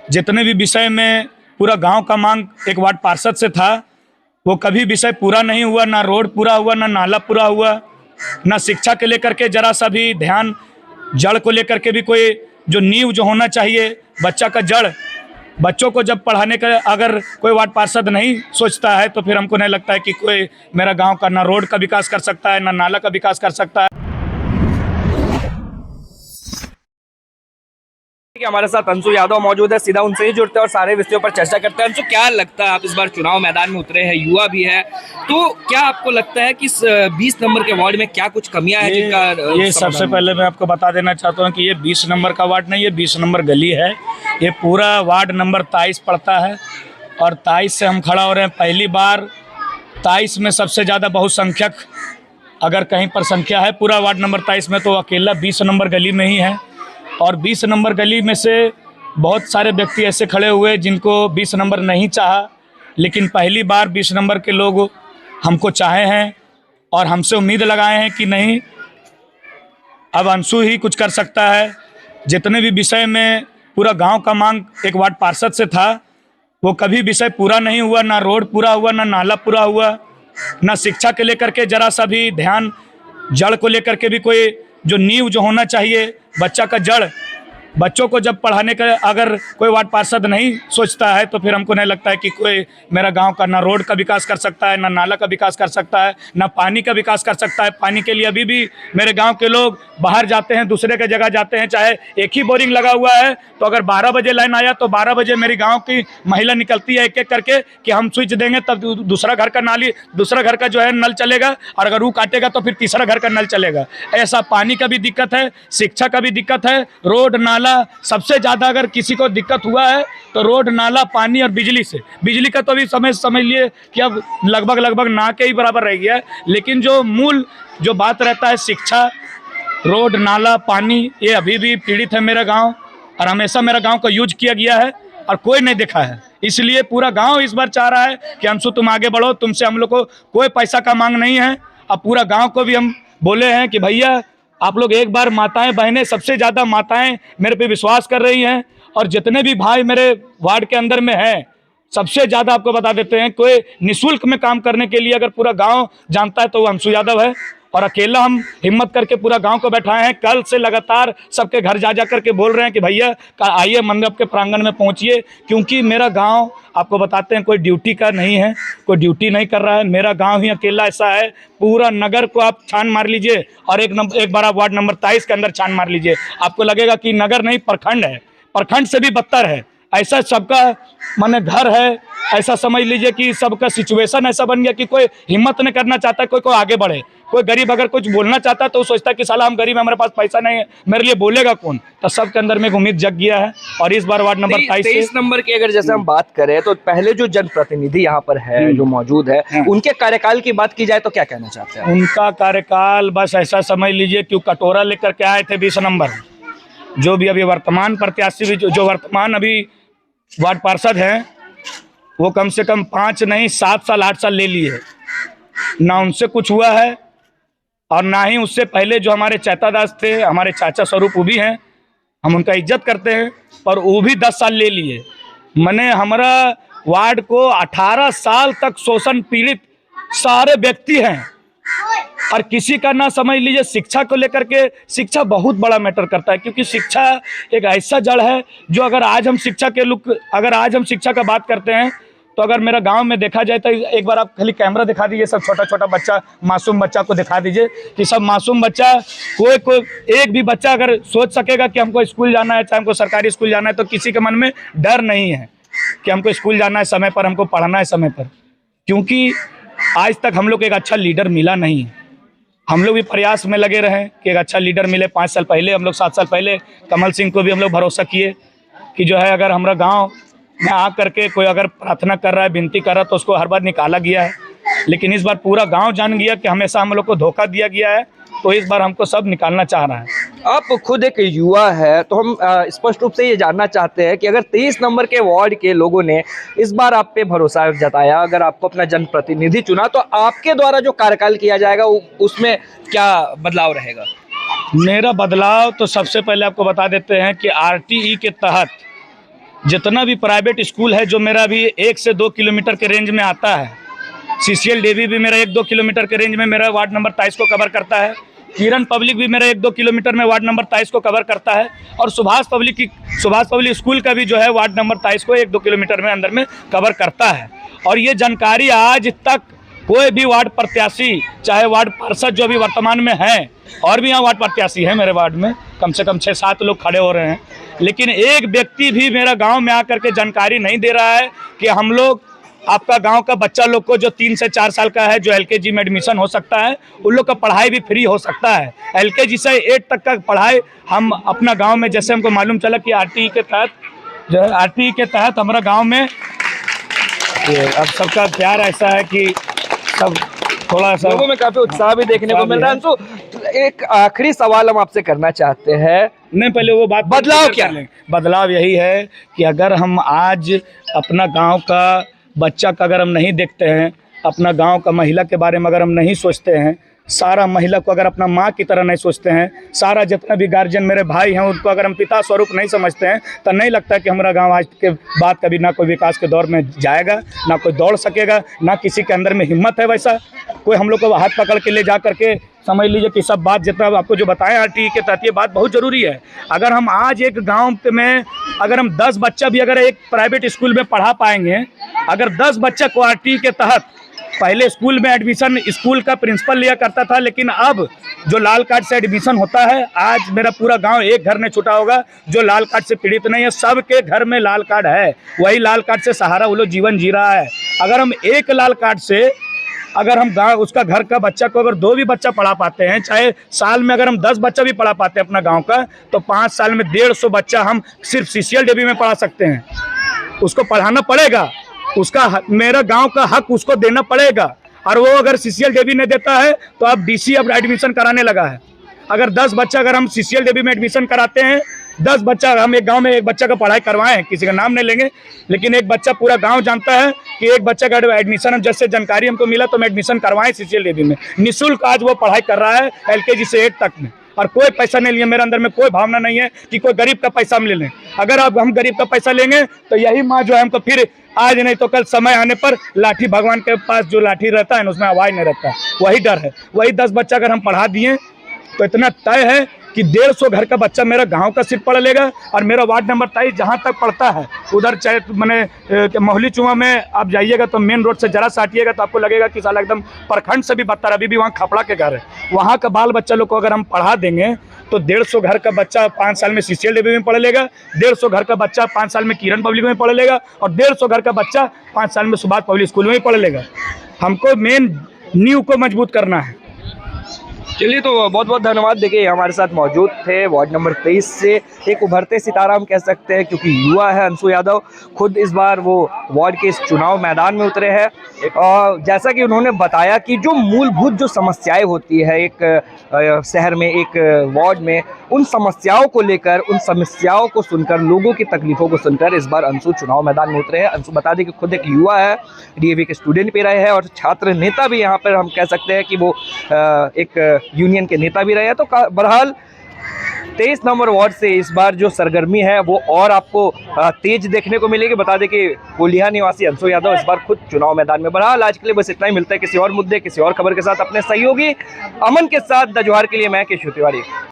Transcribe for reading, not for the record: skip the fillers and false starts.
जितने भी विषय में पूरा गांव का मांग एक वार्ड पार्षद से था, वो कभी विषय पूरा नहीं हुआ। ना रोड पूरा हुआ, ना नाला पूरा हुआ, ना शिक्षा के लेकर के जरा सा भी ध्यान, जड़ को लेकर के भी कोई जो नींव जो होना चाहिए बच्चा का जड़, बच्चों को जब पढ़ाने का अगर कोई वार्ड पार्षद नहीं सोचता है तो फिर हमको नहीं लगता है कि कोई मेरा गांव का ना रोड का विकास कर सकता है, ना नाला का विकास कर सकता है। हमारे साथ अंशु यादव मौजूद है, सीधा उनसे ही जुड़ते हैं और सारे विषयों पर चर्चा करते हैं। अंशु, क्या लगता है, आप इस बार चुनाव मैदान में उतरे हैं, युवा भी है, तो क्या आपको लगता है कि 20 नंबर के वार्ड में क्या कुछ कमियां हैं जिनका ये सबसे पहले मैं आपको बता देना चाहता हूं कि ये 20 नंबर का वार्ड नहीं, ये 20 नंबर गली है। ये पूरा वार्ड नंबर 23 पड़ता है और 23 से हम खड़ा हो रहे हैं। पहली बार 23 में सबसे ज़्यादा बहुसंख्यक अगर कहीं पर संख्या है पूरा वार्ड नंबर 23 में तो अकेला 20 नंबर गली में ही है। और 20 नंबर गली में से बहुत सारे व्यक्ति ऐसे खड़े हुए जिनको 20 नंबर नहीं चाहा, लेकिन पहली बार 20 नंबर के लोग हमको चाहे हैं और हमसे उम्मीद लगाए हैं कि नहीं, अब अंशु ही कुछ कर सकता है। जितने भी विषय में पूरा गांव का मांग एक वार्ड पार्षद से था, वो कभी विषय पूरा नहीं हुआ। ना रोड पूरा हुआ, ना नाला पूरा हुआ, ना शिक्षा के लेकर के जरा सा भी ध्यान, जड़ को लेकर के भी कोई जो नींव जो होना चाहिए बच्चा का जड़, बच्चों को जब पढ़ाने का अगर कोई वार्ड पार्षद नहीं सोचता है तो फिर हमको नहीं लगता है कि कोई मेरा गांव का ना रोड का विकास कर सकता है, ना नाला का विकास कर सकता है, ना पानी का विकास कर सकता है। पानी के लिए अभी भी मेरे गांव के लोग बाहर जाते हैं, दूसरे के जगह जाते हैं। चाहे एक ही बोरिंग लगा हुआ है तो अगर 12 बजे लाइन आया तो 12 बजे मेरी गाँव की महिला निकलती है एक एक करके कि हम स्विच देंगे तब दूसरा घर का दूसरा घर का जो है नल चलेगा, और अगर वो काटेगा तो फिर तीसरा घर का नल चलेगा। ऐसा पानी का भी दिक्कत है, शिक्षा का भी दिक्कत है, रोड नाला सबसे ज्यादा अगर किसी को दिक्कत हुआ है तो रोड नाला पानी और बिजली से। बिजली का तो अभी समझ लिए कि अब लगभग ना के ही बराबर रह गया है, लेकिन जो मूल जो बात रहता है शिक्षा, रोड नाला पानी, ये अभी भी पीड़ित है मेरा गांव और हमेशा मेरा गांव का यूज किया गया है और कोई नहीं देखा है। इसलिए पूरा गांव इस बार चाह रहा है कि अंशु तुम आगे बढ़ो, तुमसे हम लोग को कोई पैसा का मांग नहीं है। अब पूरा गांव को भी हम बोले हैं कि भैया आप लोग एक बार, माताएं बहनें, सबसे ज़्यादा माताएं मेरे पे विश्वास कर रही हैं और जितने भी भाई मेरे वार्ड के अंदर में हैं, सबसे ज़्यादा आपको बता देते हैं, कोई निःशुल्क में काम करने के लिए अगर पूरा गांव जानता है तो वो अंशु यादव है। और अकेला हम हिम्मत करके पूरा गांव को बैठाए हैं। कल से लगातार सबके घर जा करके बोल रहे हैं कि भैया आइए मंडप के प्रांगण में पहुंचिए, क्योंकि मेरा गांव आपको बताते हैं कोई ड्यूटी का नहीं है, कोई ड्यूटी नहीं कर रहा है। मेरा गांव ही अकेला ऐसा है, पूरा नगर को आप छान मार लीजिए और एक बार आप वार्ड नंबर 23 के अंदर छान मार लीजिए, आपको लगेगा कि नगर नहीं प्रखंड है, प्रखंड से भी बदतर है। ऐसा सबका माने घर है, ऐसा समझ लीजिए कि सबका सिचुएशन ऐसा बन गया कि कोई हिम्मत नहीं करना चाहता, कोई आगे बढ़े। कोई गरीब अगर कुछ बोलना चाहता है तो सोचता है कि साला हम गरीब हैं, हमारे पास पैसा नहीं है, मेरे लिए बोलेगा कौन। तो सबके अंदर में एक उम्मीद जग गया है। और इस बार वार्ड नंबर 23 नंबर की अगर जैसे हम बात करें तो पहले जो जनप्रतिनिधि यहाँ पर है, जो मौजूद है, उनके कार्यकाल की बात की जाए तो क्या कहना चाहते हैं? उनका कार्यकाल बस ऐसा समझ लीजिए कि कटोरा लेकर के आए थे 20 नंबर। जो भी अभी वर्तमान प्रत्याशी भी जो वर्तमान अभी वार्ड पार्षद हैं, वो कम से कम 5 नहीं 7 साल 8 साल ले लिए, ना उनसे कुछ हुआ है और ना ही उससे पहले जो हमारे चैतादास थे, हमारे चाचा स्वरूप वो भी हैं, हम उनका इज्जत करते हैं, पर वो भी 10 साल ले लिए। मैंने हमारा वार्ड को 18 साल तक शोषण पीड़ित सारे व्यक्ति हैं और किसी का ना समझ लीजिए। शिक्षा को लेकर के, शिक्षा बहुत बड़ा मैटर करता है, क्योंकि शिक्षा एक ऐसा जड़ है जो अगर आज हम शिक्षा का बात करते हैं तो अगर मेरा गांव में देखा जाए तो एक बार आप खाली कैमरा दिखा दीजिए, सब छोटा छोटा बच्चा, मासूम बच्चा को दिखा दीजिए कि सब मासूम बच्चा, कोई एक भी बच्चा अगर सोच सकेगा कि हमको स्कूल जाना है, चाहे हमको सरकारी स्कूल जाना है, तो किसी के मन में डर नहीं है कि हमको स्कूल जाना है समय पर, हमको पढ़ना है समय पर। क्योंकि आज तक हम लोग को एक अच्छा लीडर मिला नहीं। हम लोग भी प्रयास में लगे रहे कि एक अच्छा लीडर मिले। 5 साल पहले हम लोग, 7 साल पहले कमल सिंह को भी हम लोग भरोसा किए कि जो है अगर हमारा गांव में आ करके कोई अगर प्रार्थना कर रहा है, विनती कर रहा है तो उसको हर बार निकाला गया है। लेकिन इस बार पूरा गांव जान गया कि हमेशा हम लोग को धोखा दिया गया है, तो इस बार हमको सब निकालना चाह रहा है। आप खुद एक युवा है तो हम स्पष्ट रूप से ये जानना चाहते हैं कि अगर 23 नंबर के वार्ड के लोगों ने इस बार आप पे भरोसा जताया, अगर आपको अपना जनप्रतिनिधि चुना, तो आपके द्वारा जो कार्यकाल किया जाएगा उसमें क्या बदलाव रहेगा? मेरा बदलाव तो सबसे पहले आपको बता देते हैं कि RTE के तहत जितना भी प्राइवेट स्कूल है जो मेरा भी 1 से 2 किलोमीटर के रेंज में आता है, CCL देवी भी मेरा 1-2 किलोमीटर के रेंज में मेरा वार्ड नंबर 23 को कवर करता है, किरण पब्लिक भी मेरा 1-2 किलोमीटर में वार्ड नंबर 23 को कवर करता है, और सुभाष पब्लिक स्कूल का भी जो है वार्ड नंबर 23 को 1-2 किलोमीटर में अंदर में कवर करता है। और ये जानकारी आज तक कोई भी वार्ड प्रत्याशी, चाहे वार्ड पार्षद जो भी वर्तमान में हैं, और भी यहाँ वार्ड प्रत्याशी हैं मेरे वार्ड में, कम से कम 6-7 लोग खड़े हो रहे हैं, लेकिन एक व्यक्ति भी मेरा गांव में आकर के जानकारी नहीं दे रहा है कि हम लोग आपका गांव का बच्चा लोग को जो 3 से 4 साल का है, जो LKG में एडमिशन हो सकता है, उन लोग का पढ़ाई भी फ्री हो सकता है। LKG से 8 तक का पढ़ाई हम अपना गाँव में, जैसे हमको मालूम चला कि RTE के तहत हमारा गाँव में अब सबका प्यार ऐसा है कि सब थोड़ा सा लोगों में काफी उत्साह भी देखने को मिल रहा है। अंशु, एक आखिरी सवाल हम आपसे करना चाहते हैं। नहीं, पहले वो बात, बदलाव क्या है? बदलाव यही है कि अगर हम आज अपना गांव का बच्चा का अगर हम नहीं देखते हैं, अपना गांव का महिला के बारे में अगर हम नहीं सोचते हैं, सारा महिला को अगर अपना माँ की तरह नहीं सोचते हैं, सारा जितना भी गार्जियन मेरे भाई हैं उनको अगर हम पिता स्वरूप नहीं समझते हैं, तो नहीं लगता कि हमारा गांव आज के बाद कभी ना कोई विकास के दौर में जाएगा, ना कोई दौड़ सकेगा, ना किसी के अंदर में हिम्मत है वैसा कोई हम लोग को हाथ पकड़ के ले जा करके। समझ लीजिए कि सब बात जितना आपको जो बताएं RTE के तहत, ये बात बहुत ज़रूरी है। अगर हम आज एक गाँव में अगर हम 10 बच्चा भी अगर एक प्राइवेट स्कूल में पढ़ा पाएंगे, अगर 10 बच्चा को RTE के तहत, पहले स्कूल में एडमिशन स्कूल का प्रिंसिपल लिया करता था, लेकिन अब जो लाल कार्ड से एडमिशन होता है, आज मेरा पूरा गांव एक घर नहीं छूटा होगा जो लाल कार्ड से पीड़ित नहीं है, सबके घर में लाल कार्ड है, वही लाल कार्ड से सहारा वो लोग जीवन जी रहा है। अगर हम एक लाल कार्ड से अगर हम गाँव उसका घर का बच्चा को अगर 2 भी बच्चा पढ़ा पाते हैं, चाहे साल में अगर हम 10 बच्चा भी पढ़ा पाते हैं अपना गाँव का, तो 5 साल में 150 बच्चा हम सिर्फ CCL देवी में पढ़ा सकते हैं। उसको पढ़ाना पड़ेगा, उसका मेरा गांव का हक उसको देना पड़ेगा, और वो अगर CCL देवी ने देता है तो अब DC अब एडमिशन कराने लगा है। अगर 10 बच्चा अगर हम CCL देवी में एडमिशन कराते हैं, 10 बच्चा हम एक गांव में एक बच्चा का पढ़ाई करवाएं, किसी का नाम नहीं लेंगे, लेकिन एक बच्चा पूरा गांव जानता है कि एक बच्चा का एडमिशन, जैसे जानकारी हमको मिला तो हम एडमिशन करवाएं CCL देवी में, निःशुल्क आज वो पढ़ाई कर रहा है LKG से 8 तक में, और कोई पैसा नहीं लिया। मेरे अंदर में कोई भावना नहीं है कि कोई गरीब का पैसा हम ले लें। अगर अब हम गरीब का पैसा लेंगे तो यही माँ जो है हमको फिर आज नहीं तो कल समय आने पर लाठी, भगवान के पास जो लाठी रहता है ना उसमें आवाज़ नहीं रहता, वही डर है। वही 10 बच्चा अगर हम पढ़ा दिए तो इतना तय है कि 150 घर का बच्चा मेरा गांव का सिर्फ पढ़ लेगा, और मेरा वार्ड नंबर 23 जहां तक पड़ता है उधर, चाहे मैंने मोहली चुआ में आप जाइएगा तो मेन रोड से जरा सा हटिएगा तो आपको लगेगा कि साला एकदम प्रखंड से भी बदतर, अभी भी वहाँ खपड़ा के घर है। वहाँ का बाल बच्चा लोग को अगर हम पढ़ा देंगे तो 150 घर का बच्चा 5 साल में CCL देवी में पढ़ लेगा, 150 घर का बच्चा 5 साल में किरण पब्लिक में पढ़ लेगा, और 150 घर का बच्चा 5 साल में सुभाष पब्लिक स्कूल में ही पढ़ लेगा। हमको मेन नींव को मजबूत करना है। चलिए, तो बहुत बहुत धन्यवाद। देखिए, हमारे साथ मौजूद थे वार्ड नंबर 23 से एक उभरते सितारा हम कह सकते हैं, क्योंकि युवा है अंशु यादव, खुद इस बार वो वार्ड के इस चुनाव मैदान में उतरे हैं। और जैसा कि उन्होंने बताया कि जो मूलभूत जो समस्याएं होती है एक शहर में, एक वार्ड में, उन समस्याओं को लेकर, उन समस्याओं को सुनकर, लोगों की तकलीफों को सुनकर इस बार अंशु चुनाव मैदान में उतरे हैं। अंशु बता दें कि खुद एक युवा है, DAV के स्टूडेंट भी रहे हैं, और छात्र नेता भी यहाँ पर हम कह सकते हैं कि वो एक यूनियन के नेता भी रहे हैं। तो बहरहाल 23 नंबर वार्ड से इस बार जो सरगर्मी है वो और आपको तेज देखने को मिलेगी। बता दें कि कोलिया निवासी अंशु यादव इस बार खुद चुनाव मैदान में। बहरहाल आज के लिए बस इतना ही, मिलता है किसी और मुद्दे, किसी और खबर के साथ अपने सहयोगी अमन के साथ। द जोहार के लिए मैं केशव तिवारी।